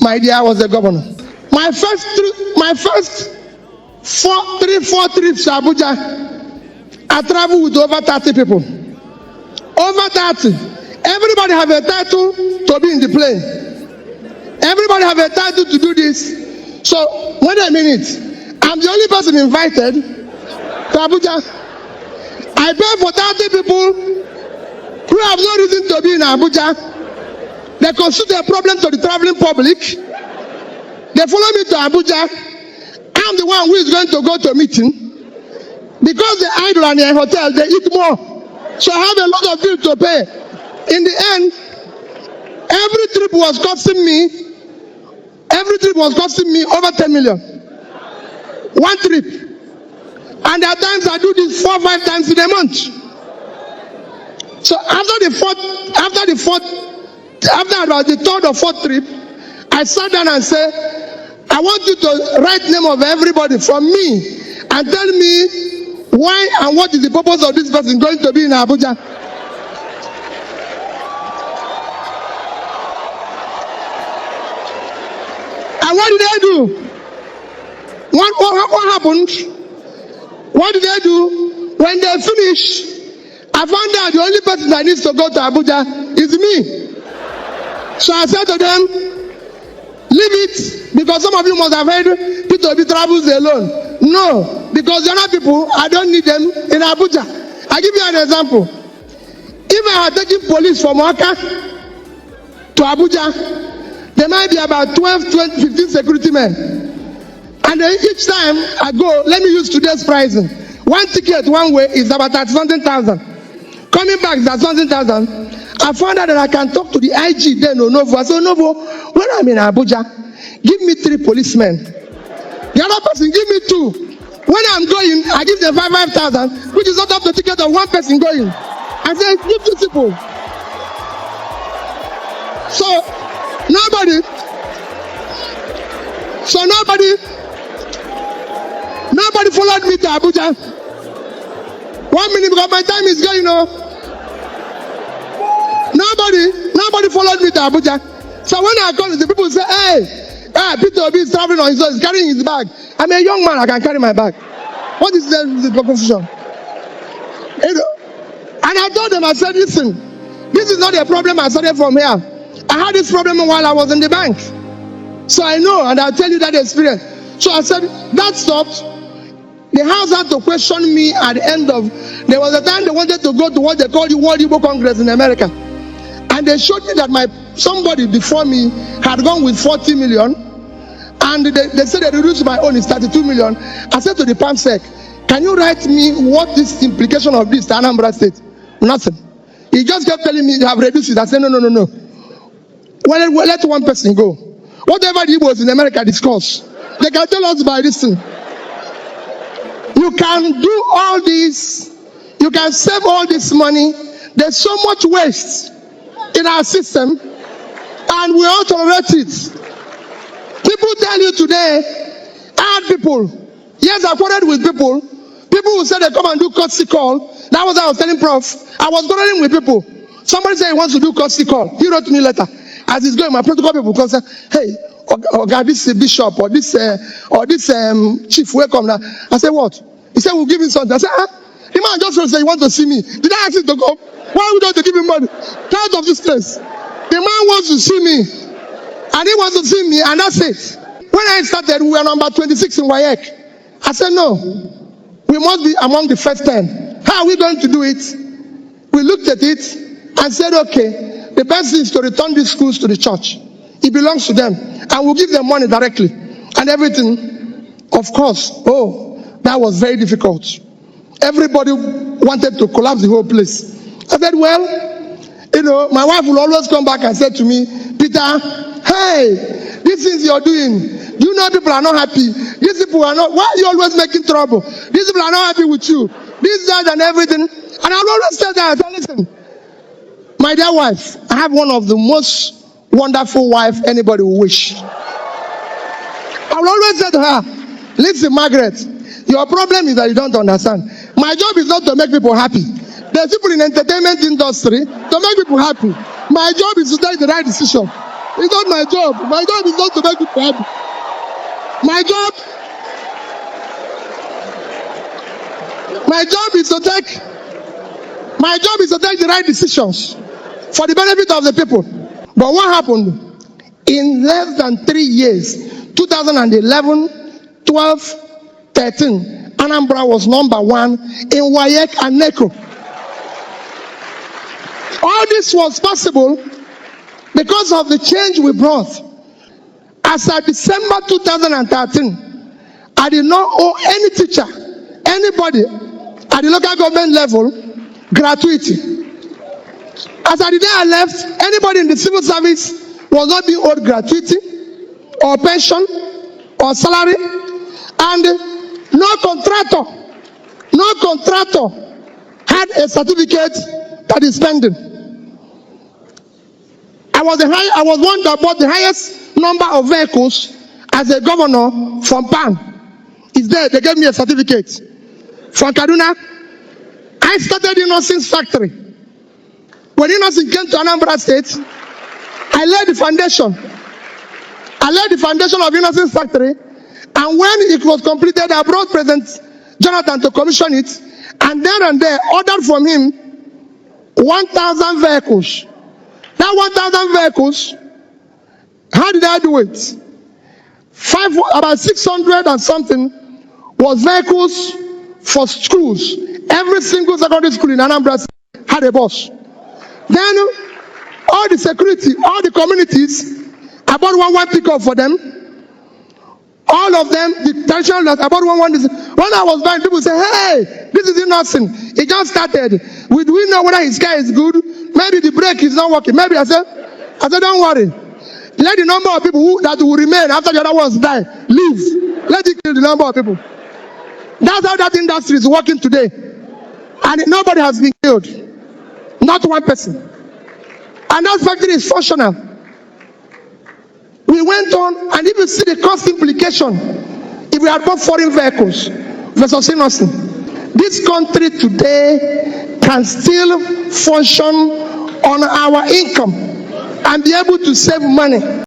my dear, I was the governor. My first 4 trips to Abuja, I traveled with over 30 people. Over 30. Everybody have a title to be in the plane. Everybody have a title to do this. So, wait a minute. I'm the only person invited to Abuja. I pay for 30 people who have no reason to be in Abuja. They constitute a problem to the traveling public. They follow me to Abuja. I'm the one who is going to go to a meeting. Because they idle and they're in hotel, they eat more. So I have a lot of bills to pay. In the end, every trip was costing me over 10 million. One trip. And there are times I do this 4 or 5 times in a month. So after about the 3rd or 4th trip, I sat down and said, I want you to write name of everybody from me and tell me why and what is the purpose of this person going to be in Abuja. And what did they do? What happened? What did they do? When they finished, I found out the only person that needs to go to Abuja is me. So I said to them, leave it, because some of you must have heard Peter Obi travels alone. No, because the other people, I don't need them in Abuja. I'll give you an example. If I had taken police from Waka to Abuja, there might be about 12, 15 security men. And then each time I go, let me use today's pricing. One ticket one way is about 30,000. Coming back is at 30,000. I found out that I can talk to the IG then Onovo. I said, Onovo, when I'm in Abuja, give me 3 policemen. The other person, give me 2. When I'm going, I give them 5,000, which is out of the ticket of one person going. I said, give 2 people. So nobody followed me to Abuja. 1 minute because my time is going on. Nobody followed me to Abuja. So when I call, the people say, hey, Peter Obi is traveling on his own, he's carrying his bag. I'm a young man, I can carry my bag. What is the proposition? And I told them, I said, listen, this is not a problem I started from here. I had this problem while I was in the bank. So I know, and I'll tell you that experience. So I said, that stopped. The House had to question me at the end of, there was a time they wanted to go to what they call the World Igbo Congress in America. And they showed me that somebody before me had gone with 40 million. And they said they reduced my own is 32 million. I said to the PAMSEC, can you write me what is the implication of this to Anambra State? Nothing. He just kept telling me, you have reduced it. I said, no. Well, let one person go. Whatever the Igbos in America discuss, they can tell us by this thing. You can do all this. You can save all this money. There's so much waste in our system, and we all tolerate it. People tell you today, I had people. Yes, I quarreled with people. People who said they come and do courtesy call. That was what I was telling Prof. I was quarreling with people. Somebody said he wants to do courtesy call. He wrote me a letter. As he's going, my protocol people come say, hey, God, this bishop or this chief, welcome now. I said, what? He said, we'll give him something. I said, the man just said, he wants to see me. Did I ask him to come? Why are we going to give him money? Get out of this place. The man wants to see me. And he wants to see me, and that's it. When I started, we were number 26 in WAEC. I said, no. We must be among the first 10. How are we going to do it? We looked at it and said, okay, the best thing is to return these schools to the church. It belongs to them. And we'll give them money directly. And everything, of course, that was very difficult. Everybody wanted to collapse the whole place. I said, well, my wife will always come back and say to me, Peter, hey, these things you're doing, do you know people are not happy? These people are not, why are you always making trouble? These people are not happy with you. This, that, and everything. And I'll always tell them, listen, my dear wife, I have one of the most wonderful wife anybody will wish. I will always say to her, listen, Margaret, your problem is that you don't understand. My job is not to make people happy. There's people in the entertainment industry to make people happy. My job is to take the right decision. It's not my job. My job is not to make people happy. My job is to take the right decisions for the benefit of the people. But what happened? In less than 3 years, 2011, 12, 13, Anambra was number 1 in WAEC and NECO. All this was possible because of the change we brought. As of December 2013, I did not owe any teacher, anybody at the local government level, gratuity. As at the day I left, anybody in the civil service was not being owed gratuity or pension or salary, and no contractor had a certificate that is pending. I was one that bought the highest number of vehicles as a governor from PAN. It's there. They gave me a certificate. From Kaduna, I started Innocence Factory. When Innocence came to Anambra State, I laid the foundation. Of Innocence Factory, and when it was completed, I brought President Jonathan to commission it, and there ordered from him 1,000 vehicles. That 1,000 vehicles, how did I do it? About 600 and something was vehicles for schools. Every single secondary school in Anambra had a bus. Then all the security, all the communities, I bought one pickup for them. All of them, the traditional that I bought one. When I was buying, people say, "Hey, this is nothing. It just started. We know whether his car is good. Maybe the brake is not working." Maybe I said, "Don't worry. Let the number of people that will remain after the other ones die leave. Let it kill the number of people." That's how that industry is working today, and nobody has been killed. Not one person. And that factory is functional. We went on, and if you see the cost implication, if we had bought foreign vehicles versus innocent, this country today can still function on our income and be able to save money.